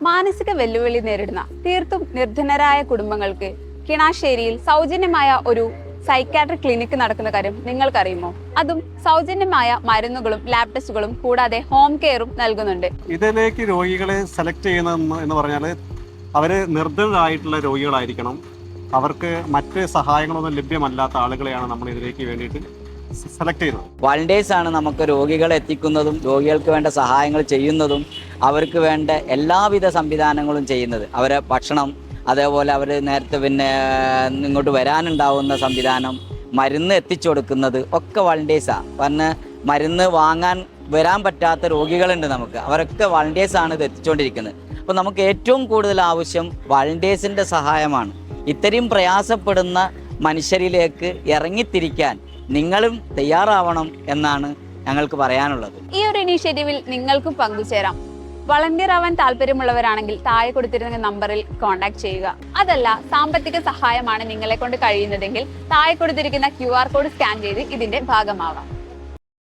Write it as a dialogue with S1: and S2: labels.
S1: മാനസിക വെല്ലുവിളി നേരിടുന്ന തീർത്തും നിർധനരായ കുടുംബങ്ങൾക്ക് കിണാശ്ശേരിയിൽ സൗജന്യമായ ഒരു സൈക്കാട്രിക് ക്ലിനിക്ക് നടക്കുന്ന കാര്യം നിങ്ങൾക്കറിയുമോ? അതും സൗജന്യമായ മരുന്നുകളും ലാബ് ടെസ്റ്റുകളും കൂടാതെ ഹോം കെയറും നൽകുന്നുണ്ട്.
S2: ഇതിലേക്ക് രോഗികളെ സെലക്ട് ചെയ്യുന്ന എന്ന് പറഞ്ഞാൽ അവർ നിർധനരായിട്ടുള്ള രോഗികളായിരിക്കണം. അവർക്ക് മറ്റ് സഹായങ്ങളൊന്നും ലഭ്യമല്ലാത്ത ആളുകളെയാണ് നമ്മൾ ഇതിലേക്ക് വേണ്ടിയിട്ട് സെലക്ട് ചെയ്യുന്നത്.
S3: വാളണ്ടിയേഴ്സ് ആണ് നമുക്ക് രോഗികളെ എത്തിക്കുന്നതും രോഗികൾക്ക് വേണ്ട സഹായങ്ങൾ ചെയ്യുന്നതും അവർക്ക് വേണ്ട എല്ലാവിധ സംവിധാനങ്ങളും ചെയ്യുന്നത്. അവരെ ഭക്ഷണം, അതേപോലെ അവർ നേരത്തെ ഇങ്ങോട്ട് വരാനുണ്ടാവുന്ന സംവിധാനം, മരുന്ന് എത്തിച്ചു കൊടുക്കുന്നത് ഒക്കെ വാളണ്ടിയേഴ്സാണ്. പറഞ്ഞ് മരുന്ന് വാങ്ങാൻ വരാൻ പറ്റാത്ത രോഗികളുണ്ട് നമുക്ക്, അവരൊക്കെ വാളണ്ടിയേഴ്സാണ് ഇത് എത്തിച്ചുകൊണ്ടിരിക്കുന്നത്. അപ്പോൾ നമുക്ക് ഏറ്റവും കൂടുതൽ ആവശ്യം വാളണ്ടിയേഴ്സിൻ്റെ സഹായമാണ്. ഇത്രയും പ്രയാസപ്പെടുന്ന മനുഷ്യരിലേക്ക് ഇറങ്ങിത്തിരിക്കാൻ നിങ്ങളും തയ്യാറാവണം എന്നാണ് ഞങ്ങൾക്ക് പറയാനുള്ളത്.
S1: ഈ ഒരു ഇനീഷ്യേറ്റീവിൽ നിങ്ങൾക്കും പങ്കുചേരാം. വളണ്ടിയർ ആവാൻ താല്പര്യമുള്ളവരാണെങ്കിൽ താഴെ കൊടുത്തിരുന്ന നമ്പറിൽ കോൺടാക്ട് ചെയ്യുക. അതല്ല, സാമ്പത്തിക സഹായമാണ് നിങ്ങളെ കൊണ്ട് കഴിയുന്നതെങ്കിൽ താഴെ കൊടുത്തിരിക്കുന്ന QR കോഡ് സ്കാൻ ചെയ്ത് ഇതിന്റെ ഭാഗമാവാം.